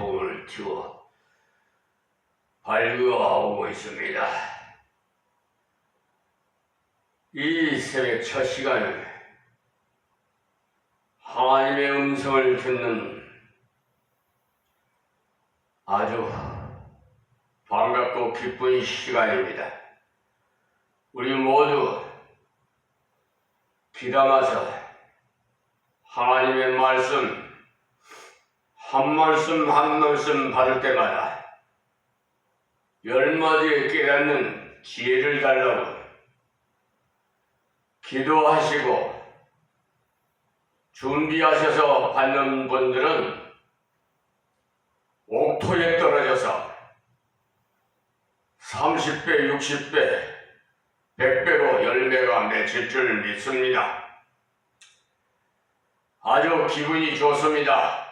마태복음을 튀워 발교하고 있습니다. 이 새벽 첫 시간은 하나님의 음성을 듣는 아주 반갑고 기쁜 시간입니다. 우리 모두 귀담아서 하나님의 말씀 한 말씀 한 말씀 받을 때마다 열마디에 깨닫는 지혜를 달라고 기도하시고 준비하셔서 받는 분들은 옥토에 떨어져서 30배, 60배, 100배로 열매가 맺힐 줄 믿습니다. 아주 기분이 좋습니다.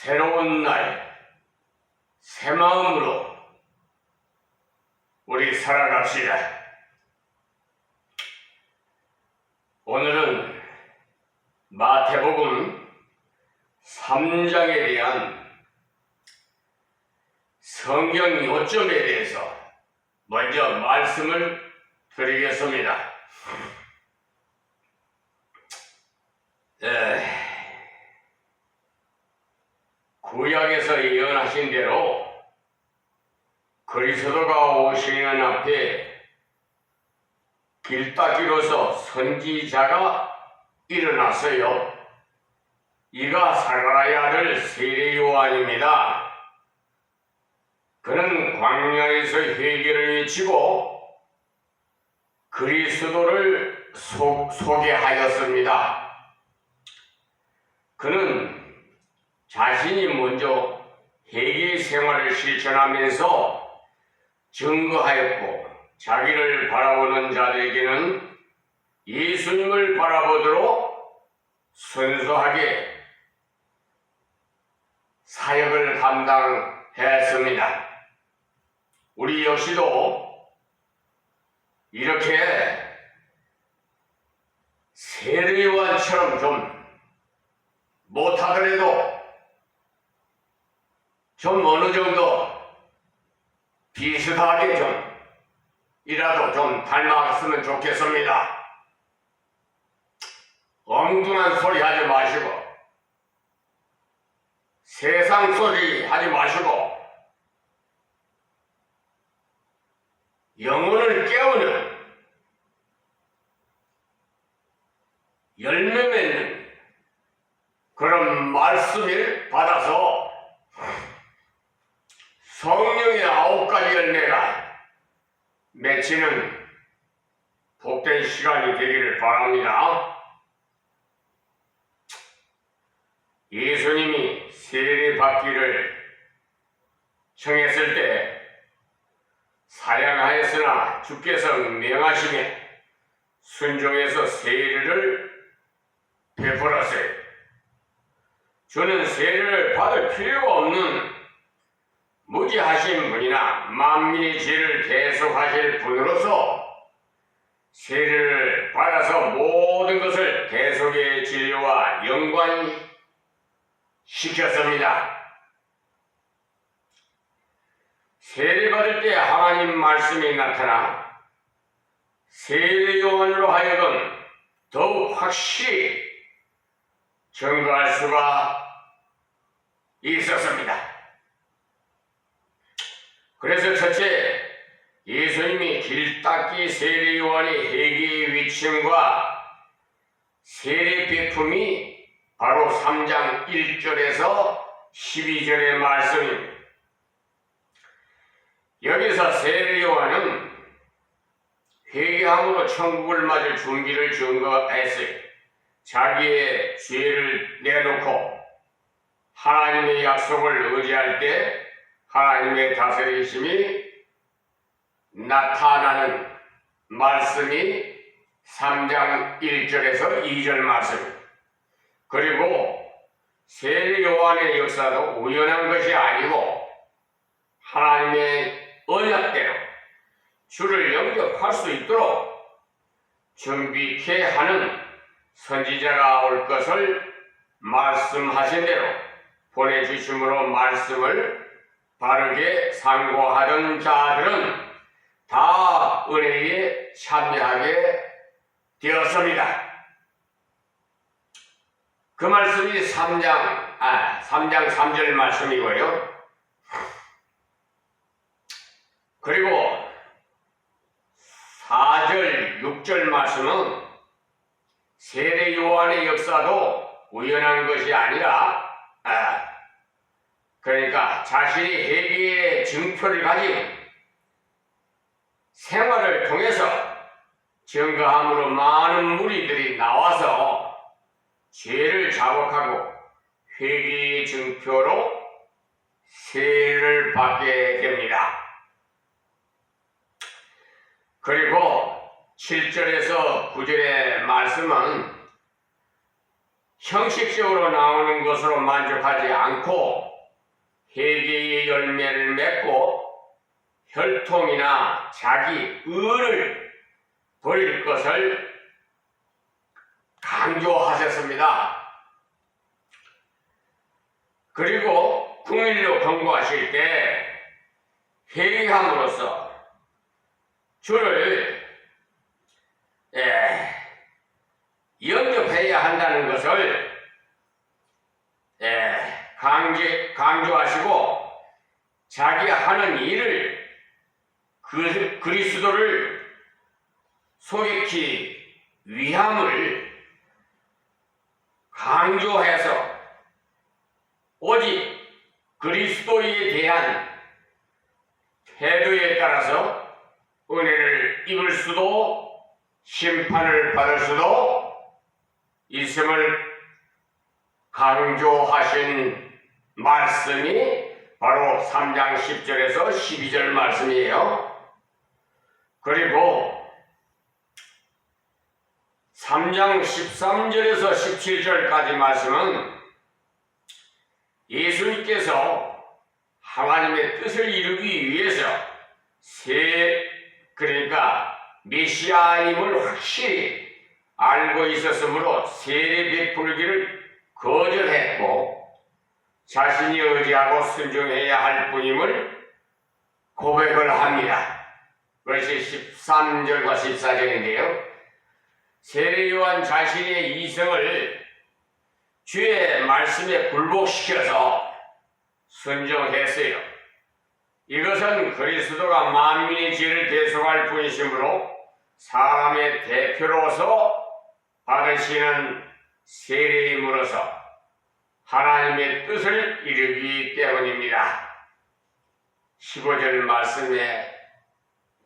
새로운 날, 새 마음으로 우리 살아갑시다. 오늘은 마태복음 3장에 대한 성경 요점에 대해서 먼저 말씀을 드리겠습니다. 구약에서 예언하신 대로 그리스도가 오시는 앞에 길닦이로서 선지자가 일어났어요. 이가 사가랴의 아들 세례 요한입니다. 그는 광야에서 회개를 외치고 그리스도를 소개하였습니다. 그는 자신이 먼저 회개 생활을 실천하면서 증거하였고 자기를 바라보는 자들에게는 예수님을 바라보도록 순수하게 사역을 감당했습니다. 우리 역시도 이렇게 세례 요한처럼 좀 못하더라도 좀 어느 정도 비슷하게 이라도 좀 닮았으면 좋겠습니다. 엉뚱한 소리 하지 마시고 세상 소리 하지 마시고 영혼을 깨우는 열매 맺는 그런 말씀을 받아서 성령의 9가지 열매가 맺히는 복된 시간이 되기를 바랍니다. 예수님이 세례 받기를 청했을 때 사양하였으나 주께서 명하시매 순종해서 세례를 베풀었어요. 주는 세례를 받을 필요가 없는 무지하신 분이나 만민의 죄를 대속하실 분으로서 세례를 받아서 모든 것을 대속의 진리와 연관시켰습니다. 세례 받을 때 하나님 말씀이 나타나 세례 요한으로 하여금 더욱 확실히 증거할 수가 있었습니다. 그래서 첫째, 예수님이 길닦이 세례 요한의 회개의 위침과 세례 베품이 바로 3장 1절에서 12절의 말씀입니다. 여기서 세례 요한은 회개함으로 천국을 맞을 준비를 증거했어요. 자기의 죄를 내놓고 하나님의 약속을 의지할 때 하나님의 다스리심이 나타나는 말씀이 3장 1절에서 2절 말씀입니다. 그리고 세례 요한의 역사도 우연한 것이 아니고 하나님의 언약대로 주를 영접할 수 있도록 준비케 하는 선지자가 올 것을 말씀하신 대로 보내주심으로 말씀을 바르게 상고하던 자들은 다 은혜에 참여하게 되었습니다. 그 말씀이 3장 3절 말씀이고요. 그리고 4절, 6절 말씀은 세례 요한의 역사도 우연한 것이 아니라 그러니까 자신이 회개의 증표를 가진 생활을 통해서 증거함으로 많은 무리들이 나와서 죄를 자복하고 회개의 증표로 세례를 받게 됩니다. 그리고 7절에서 9절의 말씀은 형식적으로 나오는 것으로 만족하지 않고 회개의 열매를 맺고 혈통이나 자기 의를 버릴 것을 강조하셨습니다. 그리고 궁일로 경고하실 때 회개함으로써 주를 영접해야 한다는 것을 강조하시고 자기가 하는 일을 그리스도를 소개하기 위함을 강조해서 오직 그리스도에 대한 태도에 따라서 은혜를 입을 수도 심판을 받을 수도 있음을 강조하신 말씀이 바로 3장 10절에서 12절 말씀이에요. 그리고 3장 13절에서 17절까지 말씀은 예수님께서 하나님의 뜻을 이루기 위해서 그러니까 메시아임을 확실히 알고 있었으므로 세례 베풀기를 거절했고 자신이 의지하고 순종해야 할 뿐임을 고백을 합니다. 그것이 13절과 14절인데요. 세례 요한 자신의 이성을 주의 말씀에 굴복시켜서 순종했어요. 이것은 그리스도가 만민의 죄를 대속할 뿐이시므로 사람의 대표로서 받으시는 세례임으로써 하나님의 뜻을 이루기 때문입니다. 15절 말씀에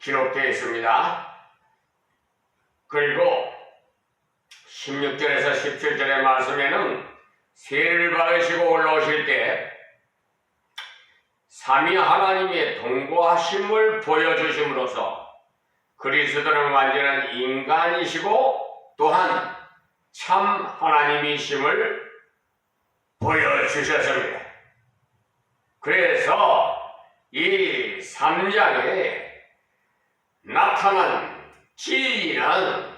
기록되어 있습니다. 그리고 16절에서 17절의 말씀에는 세례를 받으시고 올라오실 때 삼위 하나님의 동거하심을 보여주심으로써 그리스도는 완전한 인간이시고 또한 참 하나님이심을 보여주셨습니다. 그래서 이 3장에 나타난 진리는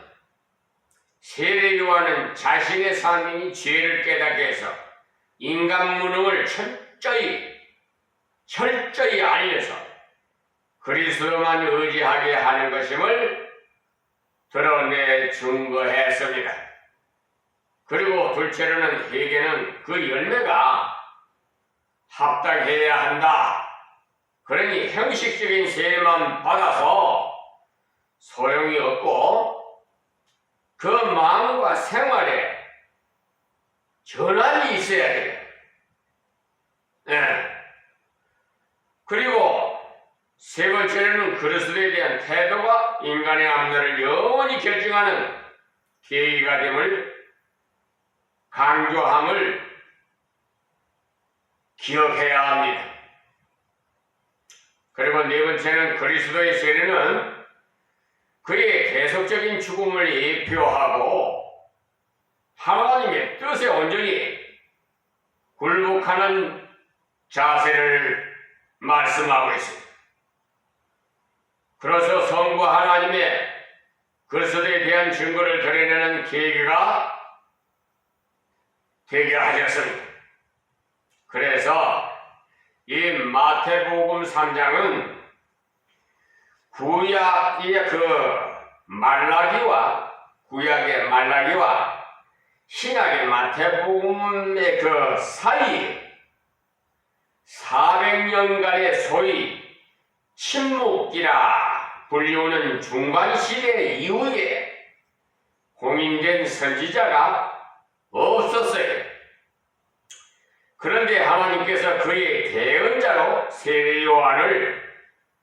세례 요한은 자신의 삶이 죄를 깨닫게 해서 인간 무능을 철저히 알려서 그리스도만 의지하게 하는 것임을 드러내 증거했습니다. 그리고 둘째로는 회개는 그 열매가 합당해야 한다. 그러니 형식적인 세례만 받아서 소용이 없고 그 마음과 생활에 전환이 있어야 돼요. 그리고 세 번째로는 그리스도에 대한 태도가 인간의 앞날을 영원히 결정하는 계기가 됨을 강조함을 기억해야 합니다. 그리고 네 번째는 그리스도의 세례는 그의 계속적인 죽음을 예표하고 하나님의 뜻에 온전히 굴복하는 자세를 말씀하고 있습니다. 그래서 성부 하나님의 그리스도에 대한 증거를 드러내는 계기가 되게 하셨습니다. 그래서 마태복음 3장은 구약의 구약의 말라기와 신약의 마태복음의 그 사이 400년간의 소위 침묵기라 불리우는 중간시대 이후에 공인된 선지자가 없었어요. 그런데 하나님께서 그의 대언자로 세례 요한을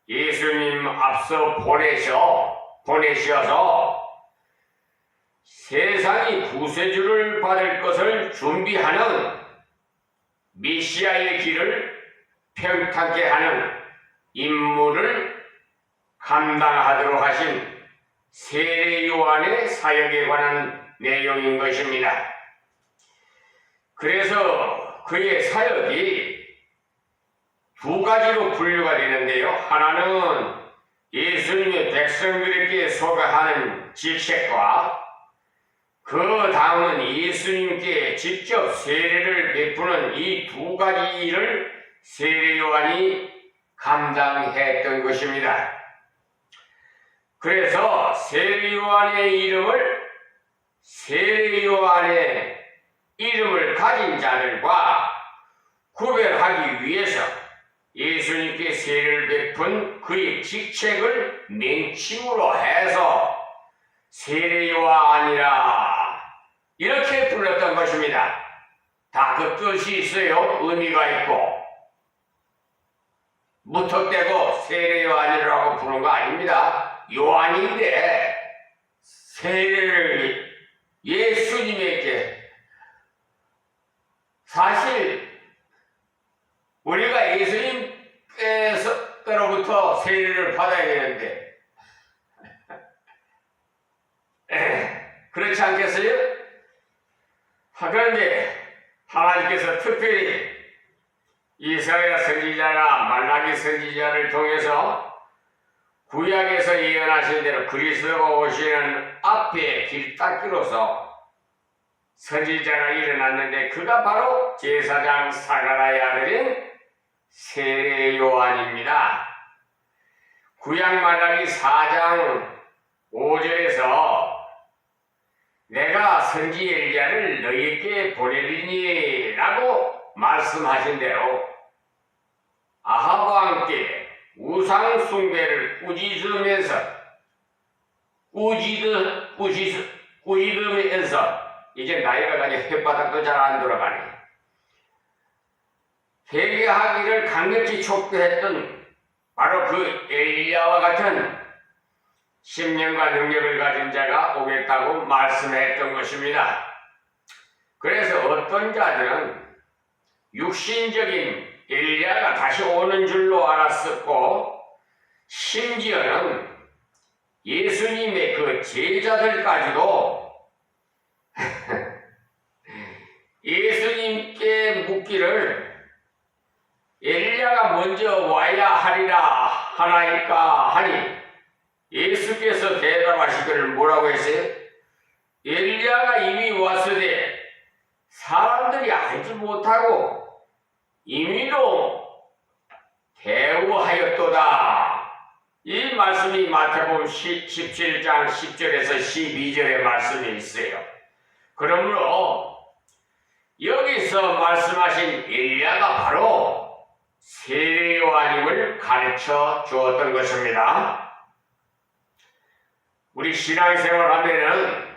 예수님 앞서 보내셔서 세상이 구세주를 받을 것을 준비하는 메시아의 길을 평탄케 하는 임무를 감당하도록 하신 세례 요한의 사역에 관한 내용인 것입니다. 그래서 그의 사역이 두 가지로 분류가 되는데요. 하나는 예수님의 백성들에게 소개하는 직책과 그 다음은 예수님께 직접 세례를 베푸는 이 두 가지 일을 세례 요한이 감당했던 것입니다. 그래서 세례 요한의 이름을 가진 자들과 구별하기 위해서 예수님께 세례를 베푼 그의 직책을 명칭으로 해서 세례 요한이라 이렇게 불렀던 것입니다. 다 그 뜻이 있어요. 의미가 있고 무턱대고 세례 요한이라고 부른 거 아닙니다. 요한인데 세례를 예수님에게 사실 우리가 예수님께서로부터 세례를 받아야 되는데 그렇지 않겠어요? 그런데 하나님께서 특별히 이사야 선지자나 말라기 선지자를 통해서 구약에서 예언하신 대로 그리스도가 오시는 앞에 길닦기로서 선지자가 일어났는데 그가 바로 제사장 사가랴의 아들인 세례 요한입니다. 구약 말라기 4장 5절에서 내가 선지 엘리야를 너희에게 보내리니 라고 말씀하신 대로 아합 왕께 우상 숭배를 꾸짖으면서 이제 나이가 가니 혓바닥도 잘 안 돌아가네. 회개하기를 강력히 촉구했던 바로 그 엘리야와 같은 심령과 능력을 가진 자가 오겠다고 말씀했던 것입니다. 그래서 어떤 자들은 육신적인 엘리야가 다시 오는 줄로 알았었고 심지어는 예수님의 그 제자들까지도 예수님께 묻기를 엘리야가 먼저 와야 하나이까 하니 예수께서 대답하시기를 뭐라고 했어요? 엘리야가 이미 왔으되 사람들이 알지 못하고 임의로 대우하였도다. 이 말씀이 마태복음 17장 10절에서 12절의 말씀이 있어요. 그러므로 여기서 말씀하신 엘리야가 바로 세례 요한임을 가르쳐 주었던 것입니다. 우리 신앙생활 하면은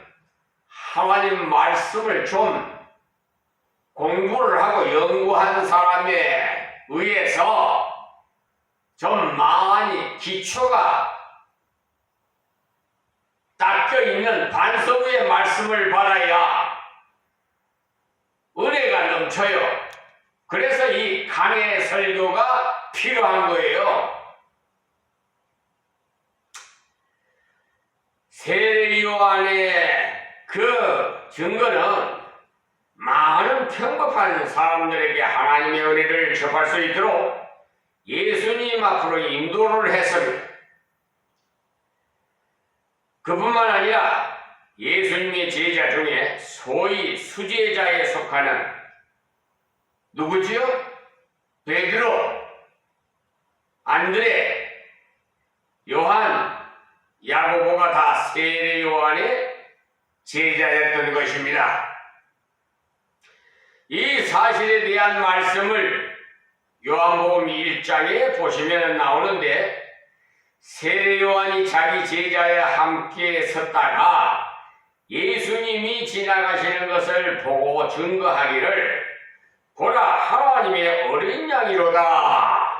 하나님 말씀을 좀 공부를 하고 연구한 사람에 의해서 좀 많이 기초가 닦여 있는 반석의 말씀을 받아야 은혜가 넘쳐요. 그래서 이 강해 설교가 필요한 거예요. 세례 요한의 그 증거는 많은 평범한 사람들에게 하나님의 은혜를 접할 수 있도록 예수님 앞으로 인도를 했습니다. 그뿐만 아니라 예수님의 제자 중에 소위 수제자에 속하는 누구지요? 베드로. 안드레, 요한, 야고보가 다 세례 요한의 제자였던 것입니다. 이 사실에 대한 말씀을 요한복음 1장에 보시면 나오는데, 세례 요한이 자기 제자와 함께 섰다가 예수님이 지나가시는 것을 보고 증거하기를 보라 하나님의 어린 양이로다.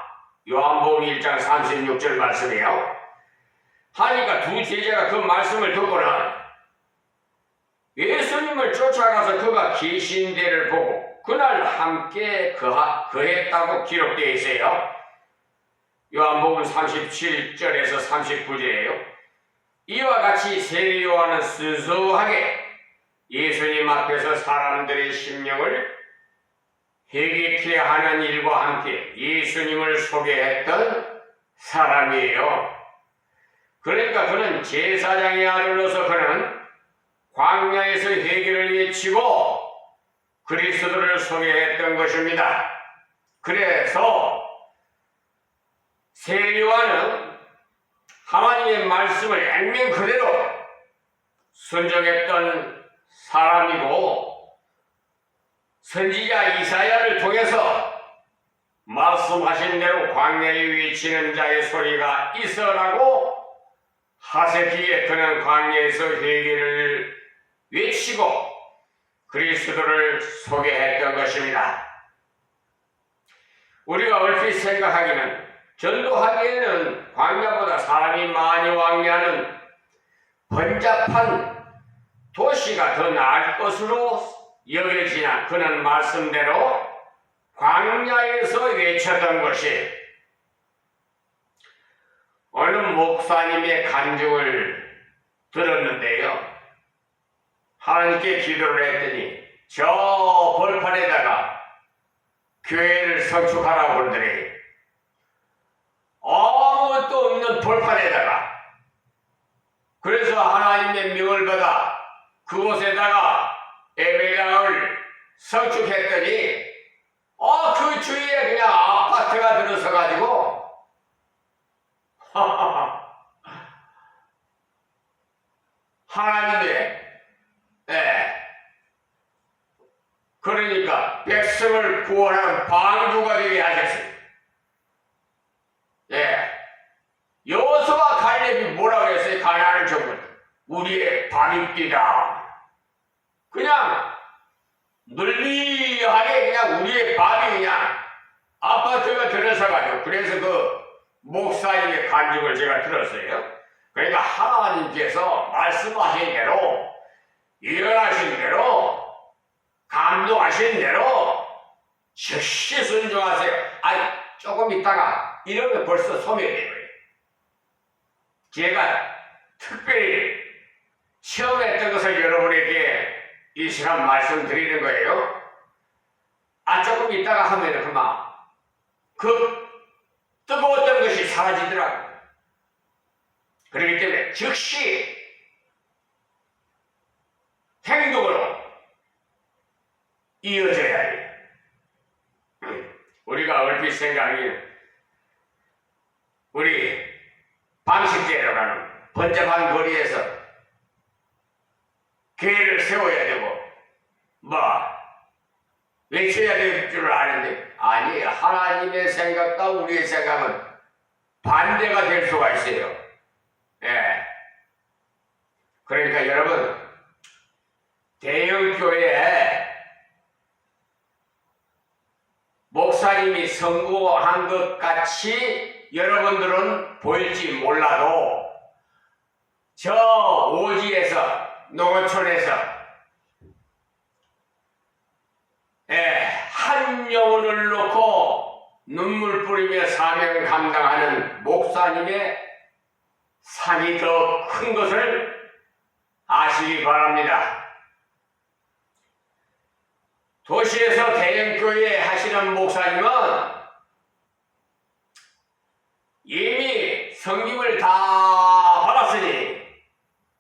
요한복음 1장 36절 말씀이에요. 하니까 두 제자가 그 말씀을 듣고는 예수님을 쫓아가서 그가 계신 데를 보고 그날 함께 거했다고 기록되어 있어요. 요한복음 37절에서 39절이에요. 이와 같이 세례 요한은 순수하게 예수님 앞에서 사람들의 심령을 회개케 하는 일과 함께 예수님을 소개했던 사람이에요. 그러니까 그는 제사장의 아들로서 그는 광야에서 회개를 외치고 그리스도를 소개했던 것입니다. 그래서 세례 요한은 하나님의 말씀을 액면 그대로 순종했던 사람이고, 선지자 이사야를 통해서 말씀하신 대로 광야에 외치는 자의 소리가 있어라고 하셨기에 그는 광야에서 회개를 외치고 그리스도를 소개했던 것입니다. 우리가 얼핏 생각하기는 전도하기에는 광야보다 사람이 많이 왕래하는 번잡한 도시가 더 나을 것으로 여겨지나 그는 말씀대로 광야에서 외쳤던 것이, 어느 목사님의 간증을 들었는데요. 하나님께 기도를 했더니 저 벌판에다가 교회를 건축하라고 그러더니 아무것도 없는 벌판에다가, 그래서 하나님의 명을 받아 그곳에다가 예배당을 건축했더니 그 주위에 그냥 아파트가 들어서가지고 하나님의 그러니까 백성을 구원하는 방주가 되게 하셨어요. 여호수아 갈렙이 뭐라고 했어요? 가나안을 정복을 우리의 밥입디다. 그냥 널리하게 그냥 우리의 밥이 그냥 아파트가 들어서가지고, 그래서 그 목사님의 간증을 제가 들었어요. 그러니까 하나님께서 말씀하신 대로, 예언하신 대로, 감동하신 대로 즉시 순종하세요. 아니 조금 있다가 이러면 벌써 소멸돼요. 제가 특별히 체험했던 것을 여러분에게 이 시간 말씀드리는 거예요. 조금 있다가 하면은 그만 그 뜨거웠던 것이 사라지더라고요. 그렇기 때문에 즉시 행동으로 이어져야 해요. 우리가 얼핏 생각이, 우리 방식제로 가는 번잡한 거리에서 교회를 세워야 되고 외쳐야 될 줄 아는데, 아니, 하나님의 생각과 우리의 생각은 반대가 될 수가 있어요. 그러니까 여러분, 대형교회에 목사님이 성공한 것 같이 여러분들은 보일지 몰라도 저 오지에서, 농어촌에서 한 영혼을 놓고 눈물 뿌리며 사명을 감당하는 목사님의 상이 더 큰 것을 아시기 바랍니다. 도시에서 대형교회 하시는 목사님은 이미 성김을 다 받았으니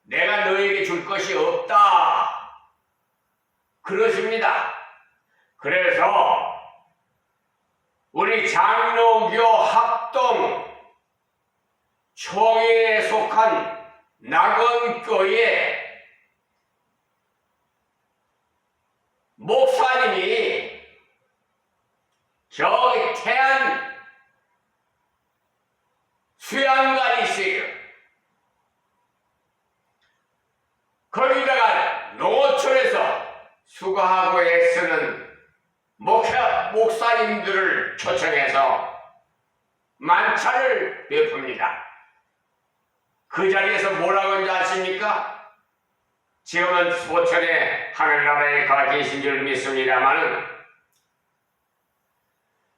내가 너에게 줄 것이 없다 그러십니다. 그래서 우리 장로교 합동 총회에 속한 낙원교회 목사님이 저기 태안 수양관이 있어요. 거기다가 농어촌에서 수고하고 애쓰는 목사님들을 초청해서 만찬을 베풉니다. 그 자리에서 뭐라고 하는지 아십니까? 지금은 소천에 하늘나라에 가 계신 줄 믿습니다마는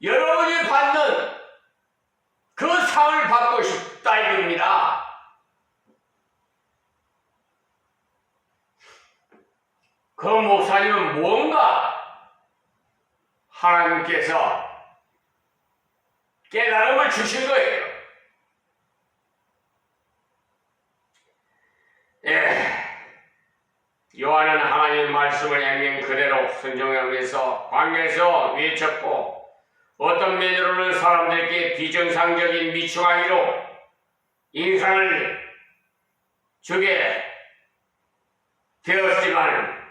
여러분이 받는 그 상을 받고 싶다 이겁니다. 그 목사님은 뭔가 하나님께서 깨달음을 주신 거예요. 요한은 하나님의 말씀을 행행 그대로 순종하면서 광야에서 외쳤고 어떤 면으로는 사람들에게 비정상적인 미충하기로 인상을 주게 되었지만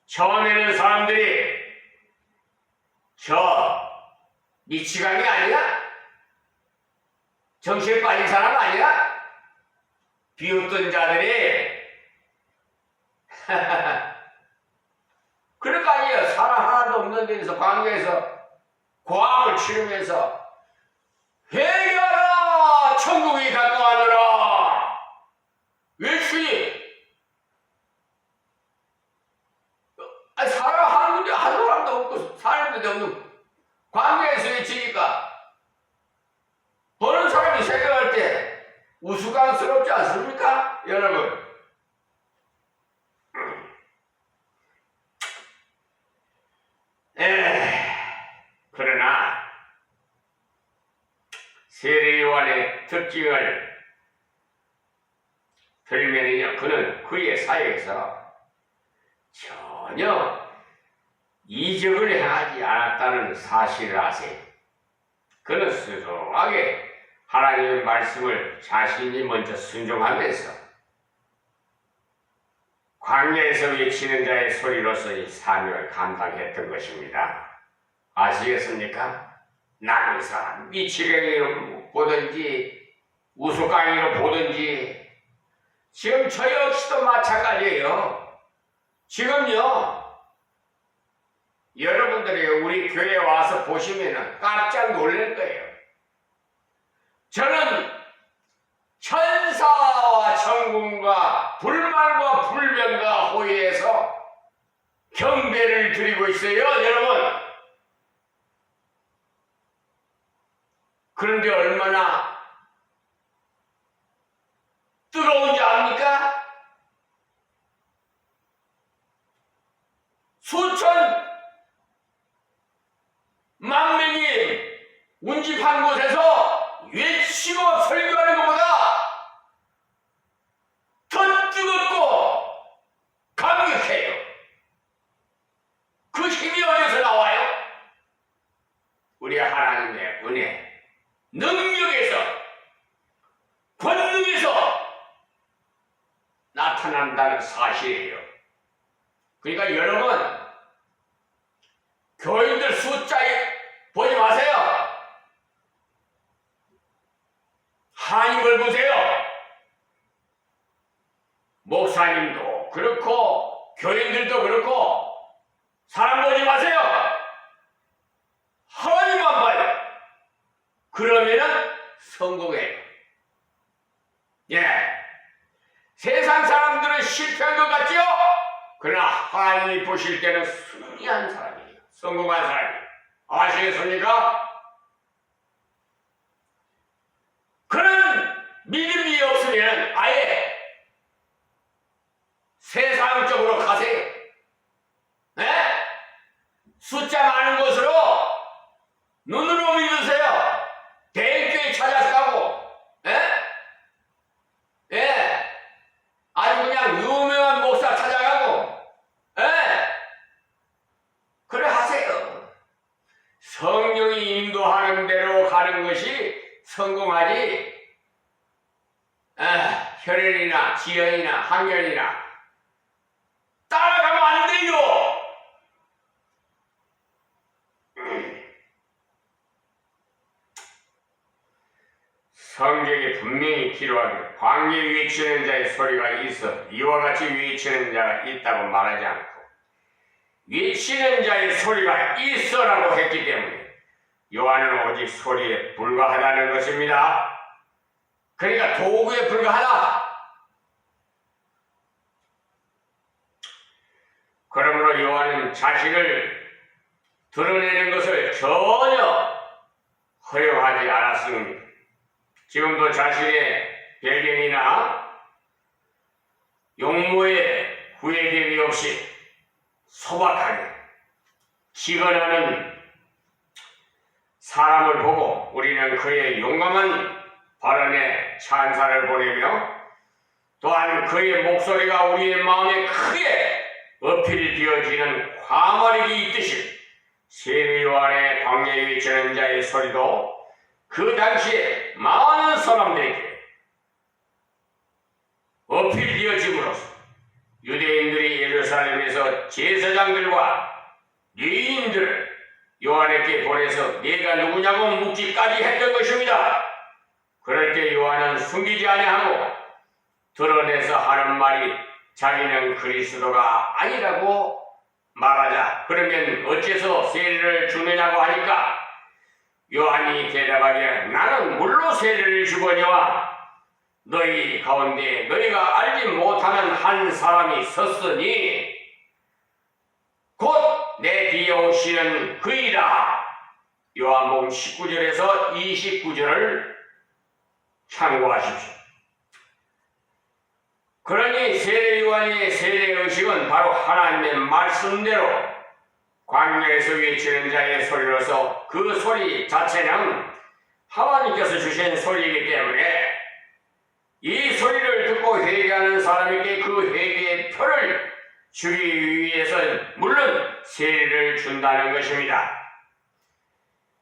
처음에는 사람들이 저 미치광이 아니야? 정신에 빠진 사람 아니야? 비웃던 자들이 그럴 거 아니에요. 사람 하나도 없는 데서 광야에서 고함을 치르면서 회개하라 천국이 가까워하노라 외치니 사람 한 사람도 없고 사람도 없는 광야에서 외치니까 보는 사람이 생각할 때 우스꽝스럽지 않습니까? 여러분 그러나 세례요한의 특징을 들면요 그는 그의 사역에서 전혀 이적을 행하지 않았다는 사실을 아세요. 그는 수수하게 하나님의 말씀을 자신이 먼저 순종하면서 광야에서 외치는 자의 소리로서 이 사명을 감당했던 것입니다. 아시겠습니까? 남의 사람 미치광이로 보든지 우스꽝이로 보든지 지금 저 역시도 마찬가지예요. 지금요 여러분들이 우리 교회에 와서 보시면은 깜짝 놀랄 거예요. 저는 천사와 천군과 불말과 불변과 호위에서 경배를 드리고 있어요, 여러분. 그런데 얼마나 뜨거운지 압니까? 수천 만명이 운집한 곳에서 외치고 설교하는 것보다 더 뜨겁고 감격해요. 그 힘이 어디서 나와요? 우리 하나님의 은혜 능력에서 권능에서 나타난다는 사실이에요. 그러니까 여러분 교인들 숫자에 보지 마세요. 하나님을 보세요. 목사님도 그렇고 교인들도 그렇고 사람 보지 마세요. 하나님만 봐요. 그러면은 성공해요. 세상 사람들은 실패한 것 같죠? 그러나 하나님이 보실 때는 승리한 사람이에요. 성공한 사람이에요. 아시겠습니까? 그런 믿음이 없으면 아예 세상적으로 가세요. 숫자 많은 곳으로 눈으로 믿으세요. 대교회 찾아서 가고 아주 그냥 유명한 목사 찾아가고 그래 하세요. 성령이 인도하는 대로 가는 것이 성공하지 혈연이나 지연이나 학연이나 따라가면 안 돼요. 성경에 분명히 기록하기를 광야에 외치는 자의 소리가 있어 이와 같이 외치는 자가 있다고 말하지 않고 외치는 자의 소리가 있어라고 했기 때문에 요한은 오직 소리에 불과하다는 것입니다. 그러니까 도구에 불과하다. 그러므로 요한은 자신을 드러내는 것을 전혀 허용하지 않았습니다. 지금도 자신의 배경이나 용모에 후회됨이 없이 소박하게 기근하는 사람을 보고 우리는 그의 용감한 발언에 찬사를 보내며 또한 그의 목소리가 우리의 마음에 크게 어필되어지는 과몰입이 있듯이 세례 요한의 광야에 외치는 자의 소리도 그 당시에 많은 사람들에게 어필되어짐으로써 유대인들이 예루살렘에서 제사장들과 레위인들을 요한에게 보내서 네가 누구냐고 묻기까지 했던 것입니다. 그럴 때 요한은 숨기지 아니하고 드러내서 하는 말이 자기는 그리스도가 아니라고 말하자. 그러면 어째서 세례를 주느냐고 하니까 요한이 대답하기를 나는 물로 세례를 주거니와 너희 가운데 너희가 알지 못하는 한 사람이 섰으니 곧 내 뒤에 오시는 그이라. 요한복음 19절에서 29절을 참고하십시오. 그러니 세례 요한의 세례 의식은 바로 하나님의 말씀대로 광야에서 외치는 자의 소리로서 그 소리 자체는 하나님께서 주신 소리이기 때문에 이 소리를 듣고 회개하는 사람에게 그 회개의 표를 주기 위해서 물론 세례를 준다는 것입니다.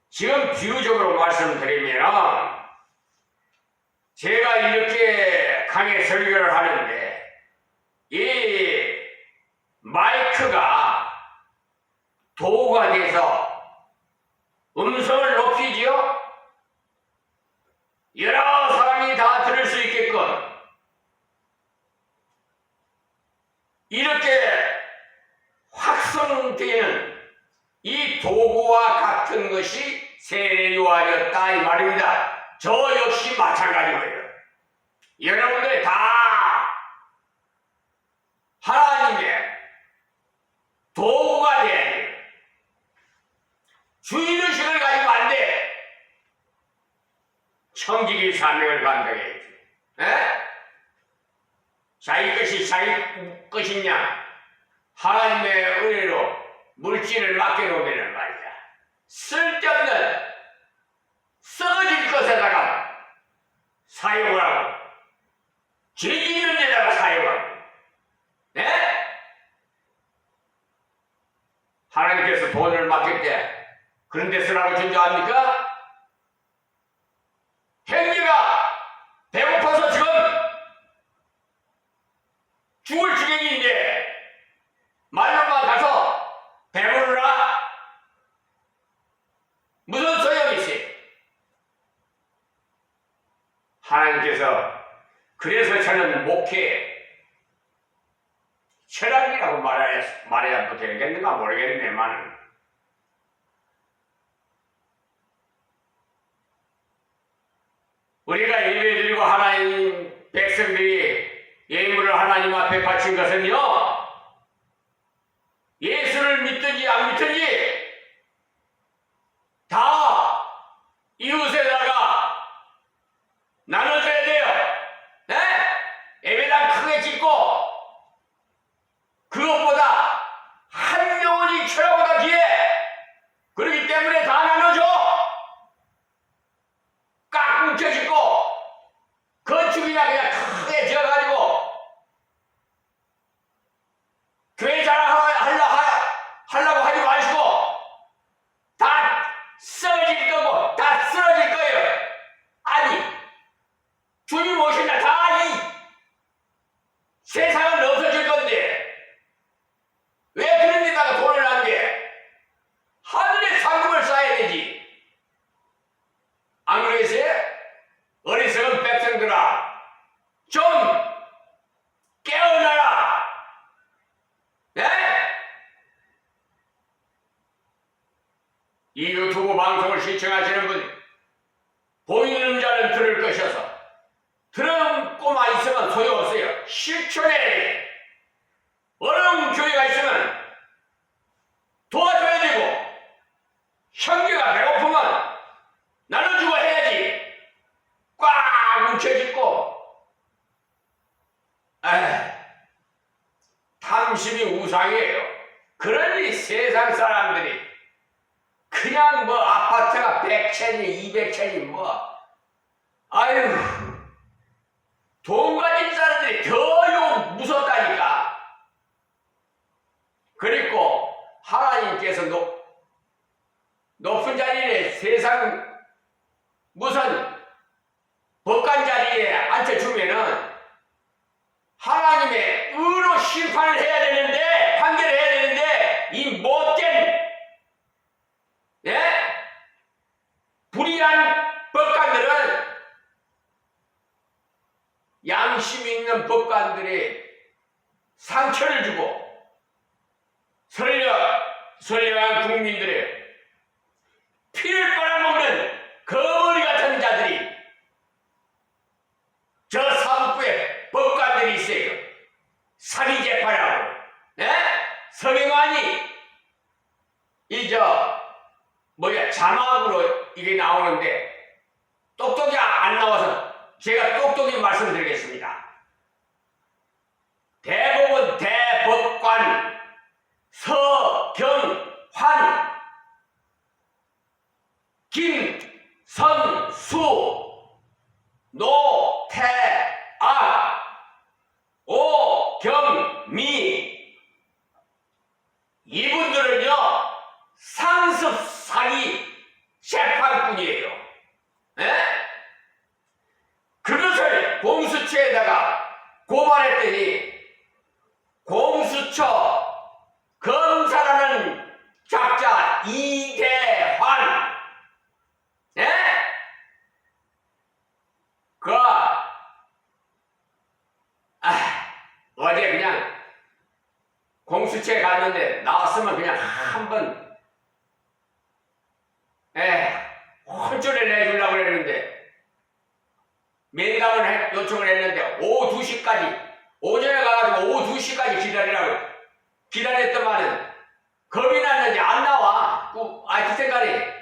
지금 비유적으로 말씀드리면 제가 이렇게 강의 설교를 하는데 이 마이크가 도구가 돼서 음성을 높이지요. 여러 사람이 다 들을 수 있게끔 이렇게 확성되는 이 도구와 같은 것이 세례 요한이었다 이 말입니다. 저 역시 마찬가지고요. 여러분들 다 하나님의 도구가 돼야 돼요. 주인의식을 가지고 안 돼. 청지기 사명을 감당해야지. 자기 것이 자기 것이냐 하나님의 은혜로 물질을 맡겨놓으면 말이야 쓸데없는 썩어질 것에다가 사용을 하고 죄 있는 데다가 사용하고 하나님께서 돈을 맡겼대. 그런 데 쓰라고 준 줄 압니까? 행위가 배고파서 지금 죽을 지경인데 말로만 가서 배부르라? 무슨 소용이 있어요? 하나님께서 그래서 저는 목회 철학이라고 말해야 또 되겠는가 모르겠는데만 우리가 예배드리고 하나님 백성들이 예물을 하나님 앞에 바친 것은요 예수를 믿든지 안 믿든지 다 이웃에다가 나눠줘야 돼요. 예배당 크게 짓고 그것보다 한 영혼이 최고보다 뒤에 그렇기 때문에 다 나눠줘. 꽉 뭉쳐 짓고 건축이나 그냥 크게 지어가지고 교회 자랑하려고 하지 마시고 다 썩어질 거고 다 쓰러질 거예요. 아니 주님 오신다 다 방송을 시청하시는 분 보이는 자는 들을 것이어서 들음고만 있으면 소용없어요. 실천해야 돼. 어느 교회가 있으면 도와줘야 되고 형제가 배고프면 나눠주고 해야지. 꽉 뭉쳐짓고 탐심이 우상이에요. 그러니 세상 사람들이 그냥 뭐 아파트가 100채니 200채니 뭐 아유 돈 가진 사람들이 더 무섭다니까. 그리고 하나님께서 높은 자리에 세상 무슨 법관 자리에 앉혀주면은 하나님의 의로 심판을 해야 되는데 판결을 해야 되는데 이 못된 불의한 법관들은 양심 있는 법관들이 상처를 주고 선량한 국민들의 피를 빨아먹는 거머리 같은 자들이 저 사법부에 법관들이 있어요. 사기 재판하고 서경환이 자막으로 이게 나오는데 똑똑이 안 나와서 제가 똑똑히 말씀드리겠습니다. 대법원 대법관 서경환 김선수 노태아 오경미 이분들은요 상습 사기 재판꾼이에요. 그것을 공수처에다가 고발했더니 공수처 검사라는 작자 이대환 어제 그냥 공수처에 갔는데 나왔으면 그냥 한번 혼쭐을 내주려고 그랬는데 면담을 요청을 했는데 오후 2시까지 오전에 가가지고 오후 2시까지 기다리라고 기다렸더만은 겁이 났는지 안 나와. 그 생각이